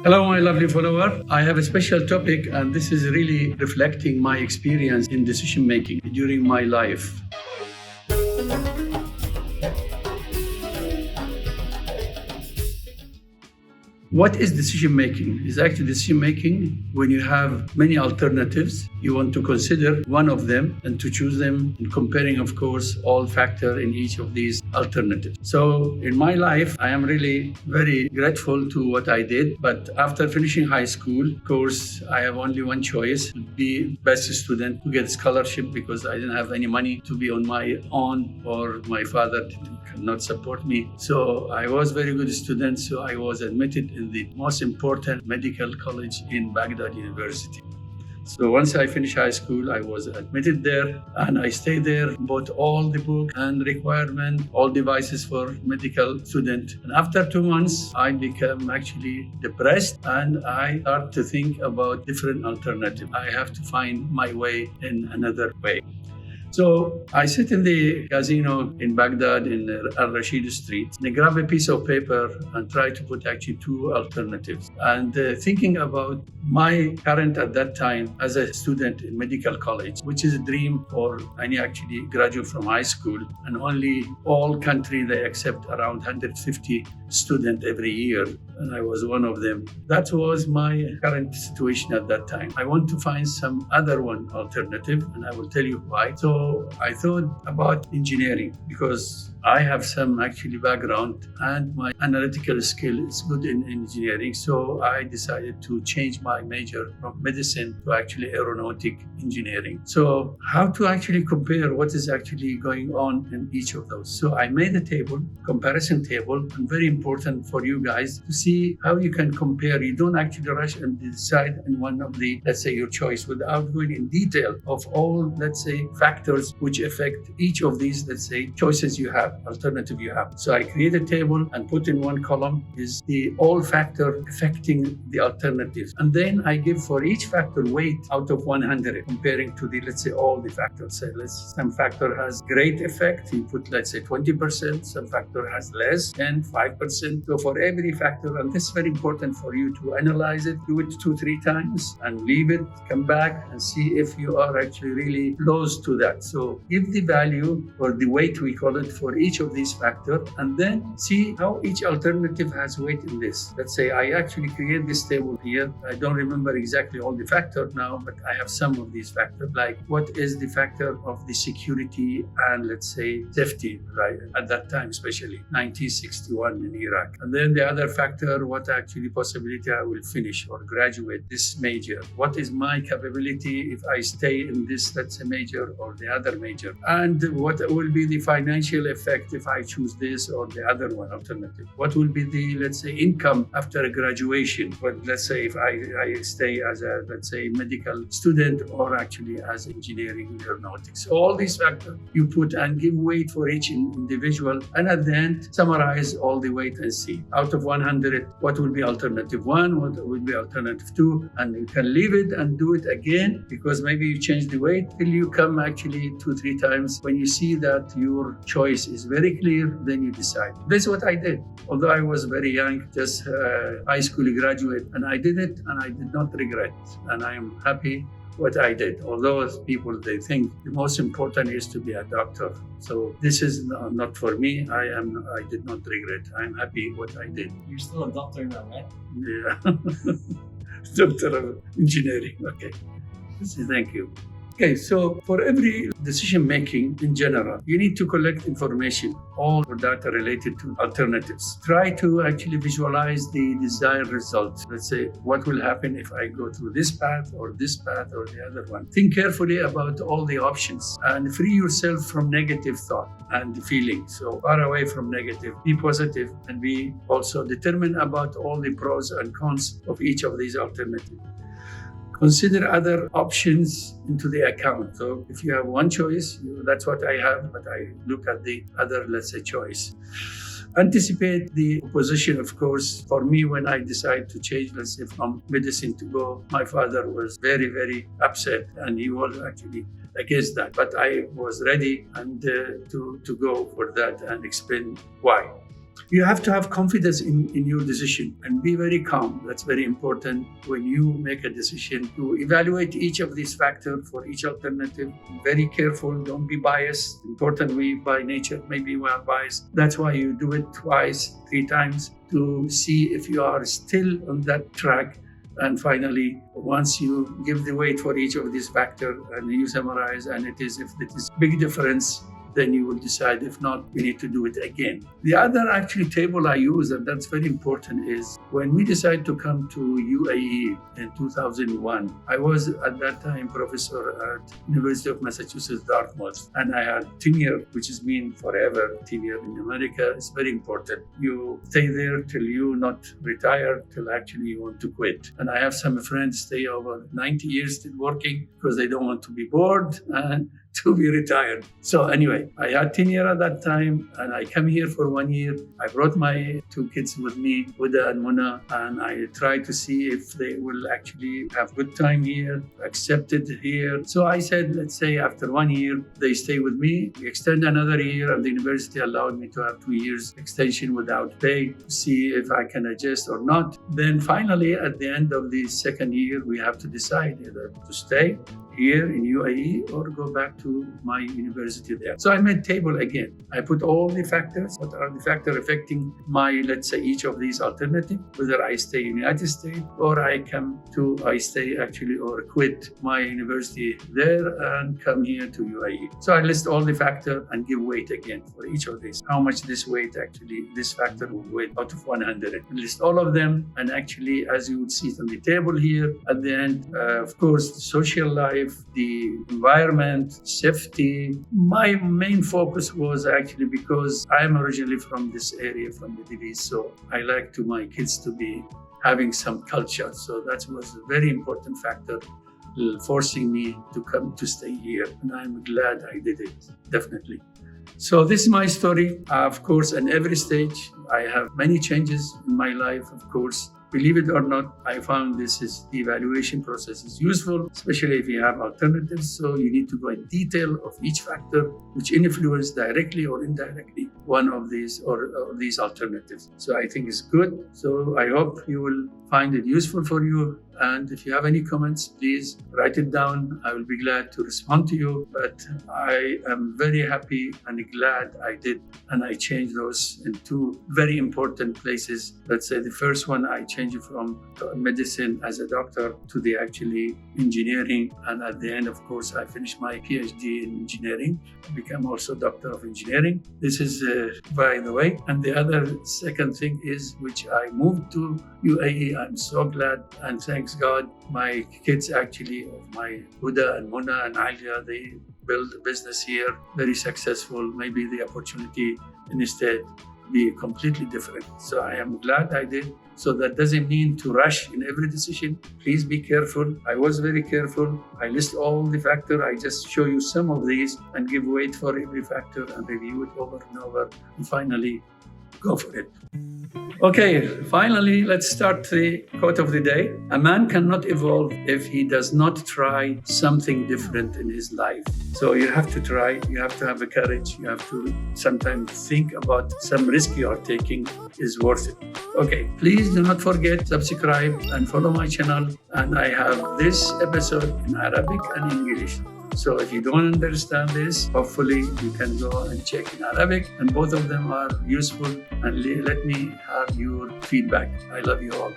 Hello, my lovely follower. I have a special topic, and this is really reflecting my experience in decision making during my life. What is decision making? Is actually decision making when you have many alternatives. You want to consider one of them and to choose them, and comparing, of course, all factors in each of these alternatives. So in my life, I am really very grateful to what I did. But after finishing high school, of course, I have only one choice: to be best student, to get scholarship, because I didn't have any money to be on my own, or my father could not support me. So I was very good student. So I was admitted in the most important medical college in Baghdad University. So once I finished high school, I was admitted there, and I stayed there, bought all the book and requirement, all devices for medical student. And after 2 months, I became actually depressed, and I start to think about different alternatives. I have to find my way in another way. So I sit in the casino in Baghdad in Al Rashid Street, and I grab a piece of paper and try to put actually two alternatives. And thinking about my current at that time as a student in medical college, which is a dream for any actually graduate from high school, and only all country they accept around 150 students every year, and I was one of them. That was my current situation at that time. I want to find some other one alternative, and I will tell you why. So I thought about engineering, because I have some actually background and my analytical skill is good in engineering. So I decided to change my major from medicine to actually aeronautic engineering. So how to actually compare what is actually going on in each of those? So I made a table, comparison table, and very important for you guys to see how you can compare. You don't actually rush and decide in one of the, let's say, your choice without going in detail of all, let's say, factors which affect each of these, let's say, choices you have, alternative you have. So I create a table and put in one column is the all factor affecting the alternatives. And then I give for each factor weight out of 100, comparing to the, let's say, all the factors. So some factor has great effect, you put, let's say, 20%, some factor has less than 5%. So for every factor, and this is very important for you to analyze it, do it 2-3 times and leave it, come back and see if you are actually really close to that. So give the value or the weight, we call it, for each of these factors, and then see how each alternative has weight in this. Let's say I actually create this table here. I don't remember exactly all the factors now, but I have some of these factors, like what is the factor of the security and, let's say, safety, right? At that time, especially 1961 in Iraq. And then the other factor, what actually possibility I will finish or graduate this major. What is my capability if I stay in this, let's say, major or the other major? And what will be the financial effect if I choose this or the other one alternative? What will be the, let's say, income after graduation? But let's say if I stay as a, let's say, medical student or actually as engineering aeronautics. All these factors you put and give weight for each individual, and at the end summarize all the weight and see out of 100 what will be alternative 1, what will be alternative 2, and you can leave it and do it again, because maybe you change the weight till you come actually 2-3 times. When you see that your choice is very clear, then you decide. This is what I did. Although I was very young, just high school graduate, and I did it and I did not regret, and I am happy what I did. Although people, they think the most important is to be a doctor. So this is not for me. I did not regret. I'm happy what I did. You're still a doctor now, right? Yeah. Doctor of engineering. Okay. Thank you. Okay, so for every decision making in general, you need to collect information, all data related to alternatives. Try to actually visualize the desired results. Let's say, what will happen if I go through this path or the other one? Think carefully about all the options and free yourself from negative thought and feeling. So far away from negative, be positive, and be also determined about all the pros and cons of each of these alternatives. Consider other options into the account. So if you have one choice, that's what I have, but I look at the other, let's say, choice. Anticipate the opposition, of course. For me, when I decided to change, let's say, from medicine to go, my father was very, very upset, and he was actually against that. But I was ready and to go for that and explain why. You have to have confidence in your decision and be very calm. That's very important when you make a decision to evaluate each of these factors for each alternative. Very careful, don't be biased. Important, we by nature, maybe we are biased. That's why you do it twice, 3 times to see if you are still on that track. And finally, once you give the weight for each of these factors and you summarize, and if it is big difference, then you will decide. If not, you need to do it again. The other actually table I use, and that's very important, is when we decided to come to UAE in 2001, I was at that time professor at University of Massachusetts, Dartmouth, and I had tenure, which is mean forever. Tenure in America is very important. You stay there till you not retire, till actually you want to quit. And I have some friends stay over 90 years still working because they don't want to be bored and to be retired. So anyway, I had tenure at that time, and I come here for 1 year. I brought my 2 kids with me, Huda and Muna, and I tried to see if they will actually have good time here, accepted here. So I said, let's say after 1 year, they stay with me. We extend another year, and the university allowed me to have 2 years extension without pay, see if I can adjust or not. Then finally, at the end of the second year, we have to decide either to stay here in UAE or go back to my university there. So I made table again. I put all the factors, what are the factors affecting my, let's say, each of these alternatives, whether I stay in the United States or I stay actually or quit my university there and come here to UAE. So I list all the factors and give weight again for each of these. How much this weight actually, this factor will weight out of 100. I list all of them, and actually, as you would see on the table here, at the end, of course, the social life, the environment, safety. My main focus was actually because I'm originally from this area, from the Middle East, so I like to my kids to be having some culture. So that was a very important factor forcing me to come to stay here, and I'm glad I did it, definitely. So this is my story. Of course, at every stage, I have many changes in my life, of course. Believe it or not, I found the evaluation process is useful, especially if you have alternatives. So you need to go in detail of each factor which influence directly or indirectly one of these or these alternatives. So I think it's good. So I hope you will find it useful for you. And if you have any comments, please write it down. I will be glad to respond to you. But I am very happy and glad I did. And I changed those in 2 very important places. Let's say the first one, I changed it from medicine as a doctor to the actually engineering. And at the end, of course, I finished my PhD in engineering, become also doctor of engineering. This is by the way. And the other second thing is, which I moved to UAE. I'm so glad and thanks God, my kids actually, my Huda and Muna and Alia, they build a business here, very successful. Maybe the opportunity instead be completely different. So I am glad I did. So that doesn't mean to rush in every decision. Please be careful. I was very careful. I list all the factors. I just show you some of these and give weight for every factor and review it over and over. And finally, go for it. Okay, finally, let's start the quote of the day. A man cannot evolve if he does not try something different in his life. So you have to try, you have to have the courage, you have to sometimes think about some risk you are taking is worth it. Okay, please do not forget, subscribe and follow my channel. And I have this episode in Arabic and English. So if you don't understand this, hopefully you can go and check in Arabic, and both of them are useful. And let me have your feedback. I love you all.